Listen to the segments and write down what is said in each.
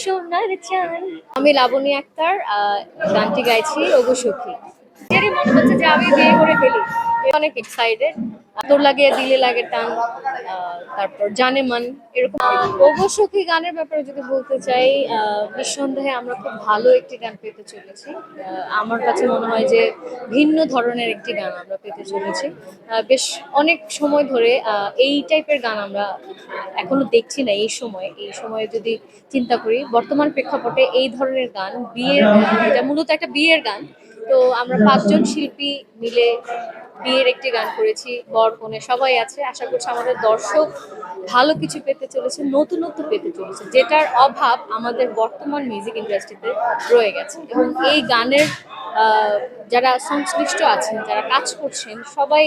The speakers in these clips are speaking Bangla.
সোনার চাঁদ। আমি লাবণী আক্তার গানটি গাইছি ওগো সখী। এরই মনে হচ্ছে যে আমি বিয়ে করে ফেলি, অনেক এক্সাইটেড। তোর লাগে দিলে লাগে টান, তারপর জানে মান, এরকম। ওগো সখী গানের ব্যাপারে যদি বলতে চাই, নিঃসন্দেহে আমরা খুব ভালো একটি গান পেতে চলেছি। আমার কাছে মনে হয় যে ভিন্ন ধরনের একটি গান আমরা পেতে চলেছি। বেশ অনেক সময় ধরে এই টাইপের গান আমরা এখনো দেখছি না। এই সময়ে যদি চিন্তা করি, বর্তমান প্রেক্ষাপটে এই ধরনের গান বিয়ের, এটা মূলত একটা বিয়ের গান। তো আমরা 5 জন শিল্পী মিলে বিয়ের একটি গান করেছি, বর কনে সবাই আছে। আশা করছি আমাদের দর্শক ভালো কিছু পেতে চলেছে, নতুনত্ব পেতে চলেছে, যেটার অভাব আমাদের বর্তমান মিউজিক ইন্ডাস্ট্রিতে রয়ে গেছে। এবং এই গানের যারা সংশ্লিষ্ট আছেন, যারা কাজ করছেন, সবাই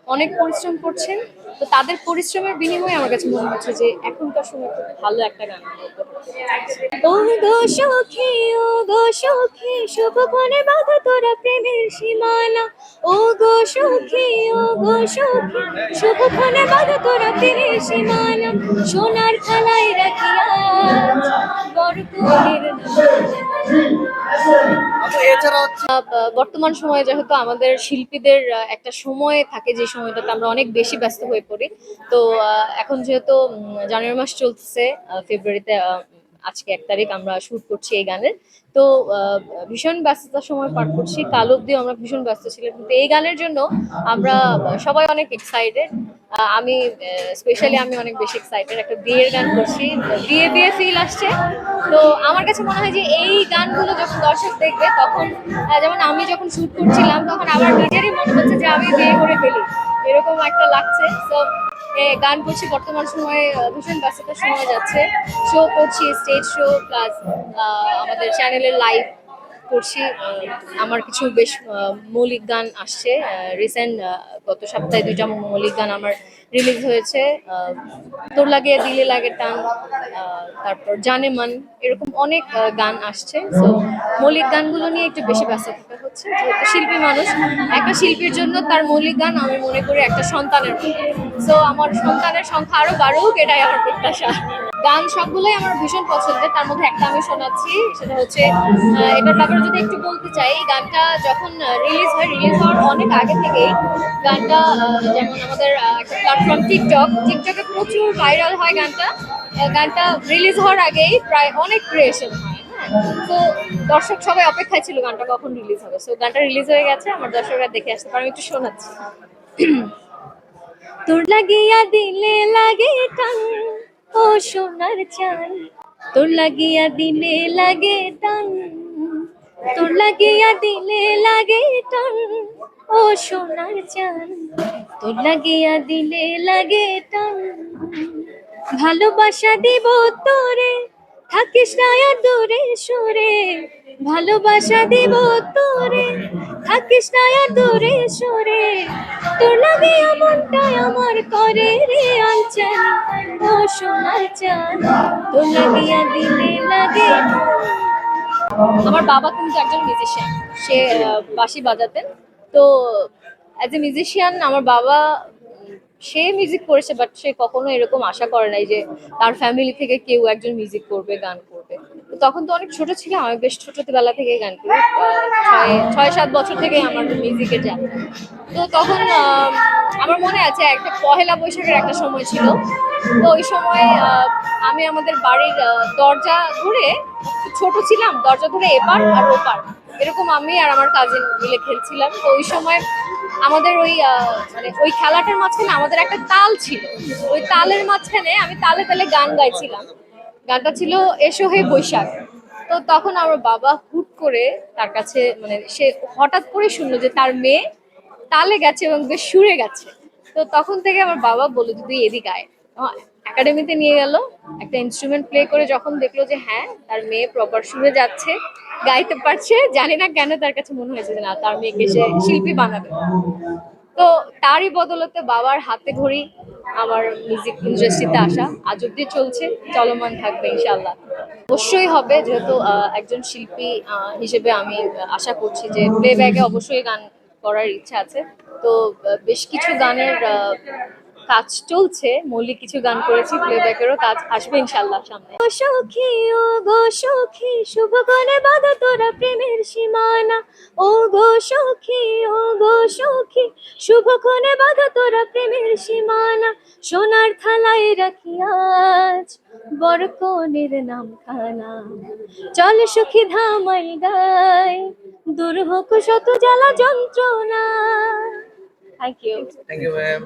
অনেক পরিশ্রম করছেন। তো তাদের পরিশ্রমের বিনিময়ে আমার কাছে মনে হচ্ছে যে এখনকার সময় খুব ভালো একটা গান আমরা উপভোগ করতে পারছি। ও গো সখী, ও গো সখী, শুভক্ষণে বাঁধা তোরা প্রেমের সীমানা। ও গো সখী, ও গো সখী, শুভক্ষণে বাঁধা তোরা প্রেমের সীমানা। সোনার থালায় রাখিয়া বরকনের বর্তমান সময়ে যেহেতু আমাদের শিল্পীদের একটা সময় থাকে, যে সময়টাতে আমরা অনেক বেশি ব্যস্ত হয়ে পড়ি। তো এখন যেহেতু জানুয়ারি মাস চলতেছে, ফেব্রুয়ারিতে আজকে 1 তারিখ আমরা শুট করছি এই গানের। তো ভীষণ ব্যস্ততার সময় পার করছি, কাল অব্দিও আমরা ভীষণ ব্যস্ত ছিলাম, কিন্তু এই গানের জন্য আমরা সবাই অনেক এক্সাইটেড। আমি স্পেশালি আমি অনেক বেশি এক্সাইটেড। একটা বিয়ের গান করছি, বিয়ে বিয়ে ফিল আসছে। তো আমার কাছে মনে হয় যে এই গানগুলো যখন দর্শক দেখবে, তখন যেমন আমি যখন শুট করছিলাম, তখন আমার নিজেরই মনে হচ্ছে যে আমি বিয়ে করে ফেলি, এরকম একটা লাগছে। তো গান করছি, বর্তমান সময়ে ভীষণ ব্যস্ততার সময় যাচ্ছে। শো করছি, স্টেজ শো প্লাস আমাদের চ্যানেলের লাইভ করছি। আমার কিছু বেশ মৌলিক গান আসছে। রিসেন্ট গত সপ্তাহে 2টা মৌলিক গান আমার রিলিজ হয়েছে। তোর লাগে দিলে লাগে টান, তারপর জানে মান, এরকম অনেক গান আসছে। তো মৌলিক গানগুলো নিয়ে একটু বেশি ব্যস্ত থাকা হচ্ছে, যেহেতু শিল্পী মানুষ। একটা শিল্পীর জন্য তার মৌলিক গান আমি মনে করি একটা সন্তানের মতো। সো আমার সন্তানের সংখ্যা আরো বাড়ুক, এটাই আমার প্রত্যাশা। গান সবগুলোই আমার ভীষণ পছন্দের, তার মধ্যে একটা আমি শোনাচ্ছি, সেটা হচ্ছে এটার ব্যাপারে যদি একটু বলতে চাই। এই গানটা যখন রিলিজ হওয়ার অনেক আগে থেকেই গানটা, যেমন আমাদের একটা প্ল্যাটফর্ম টিকটকে প্রচুর ভাইরাল হয় গানটা। গানটা রিলিজ হওয়ার আগেই প্রায় অনেক ক্রিয়েশন হয়। তো দর্শক সবাই অপেক্ষায় ছিল গানটা কখন রিলিজ হবে। সো গানটা রিলিজ হয়ে গেছে, আমার দর্শকরা দেখে আসতে পারে। আমি একটু শোনাচ্ছি। তোর লাগিয়া দিলে লাগে টান, ও সোনার চাঁদ। তোর লাগিয়া দিলে লাগে টান, তোর লাগিয়া দিলে লাগে টান, ও সোনার চাঁদ। তোর লাগিয়া দিলে লাগে টান, ভালোবাসা দিব তোরে, থাকিস না আর দূরে সরে। ভালোবাসা দিব তোরে, থাকিস না আর দূরে সরে। তোর লাগে মনটাই আমার করে রে আনচান, ও সোনার চাঁদ। তোর লাগিয়া দিলে লাগে। আমার বাবা কিন্তু একজন মিউজিশিয়ান, সে বাঁশি বাজাতেন। তো অ্যাজ এ মিউজিশিয়ান আমার বাবা, সে মিউজিক করেছে, বাট সে কখনো এরকম আশা করে নাই যে তার ফ্যামিলি থেকে কেউ একজন মিউজিক করবে, গান করবে। তো তখন তো অনেক ছোট ছিলাম, আমি বেশ ছোটবেলা থেকে গান করি। 6-7 বছর থেকে আমার মিউজিকের যাত্রা। তো তখন আমার মনে আছে একটা পহেলা বৈশাখের একটা সময় ছিল। তো ওই সময় আমি আমাদের বাড়ির দরজা ধরে, ছোট ছিলাম, দরজা ধরে এপার আর ওপার এরকম আমি আর আমার কাজিন মিলে খেলছিলাম। তো ওই সময় আমাদের ওই মানে ওই খেলাটার মাঝখানে আমাদের একটা তাল ছিল। ওই তালের মাঝখানে আমি তালে তালে গান গাইছিলাম। গানটা ছিল এসো হে বৈশাখ। তো তখন আমার বাবা হুট করে তার কাছে, মানে সে হঠাৎ করে শুনলো যে তার মেয়ে তালে গেছে এবং বেশ সুরে গেছে। তো তখন থেকে আমার বাবা বললো যে তুই এদিকে আয়। একাডেমিতে নিয়ে গেল, একটা ইনস্ট্রুমেন্ট প্লে করে যখন দেখলো যে হ্যাঁ তার মেয়ে প্রপার সুরে যাচ্ছে, গাইতে পারছে, জানি না কেন তার কাছে মনে হয়েছে যে না, তার মেয়েকে সে শিল্পী বানাবে। তো তারই বদলতে বাবার হাতে ধরি আমার মিউজিক ইন্ডাস্ট্রিতে আসা আজ অব্দি চলছে, চলমান থাকবে ইনশাল্লাহ। অবশ্যই হবে, যেহেতু একজন শিল্পী হিসেবে আমি আশা করছি যে প্লেব্যাকে অবশ্যই গান করার ইচ্ছা আছে। তো বেশ কিছু গানের কাজ চলছে, মৌলিক কিছু গান করেছি, প্লেব্যাকেরও কাজ আসবে ইনশাল্লাহ সামনে। ও সখী ও গো সখী, শুভ কোণে বাঁধা তোরা প্রেমের সীমানা। ও গো সখী ও গো সখী, শুভ কোণে বাঁধা তোরা প্রেমের সীমানা। সোনার থালায় রাখি আজ বর কনের নাম খানা। চল সখী ধামাই গাই, দূর হোক শত জ্বালা যন্ত্রণা। Thank you. Thank you ma'am.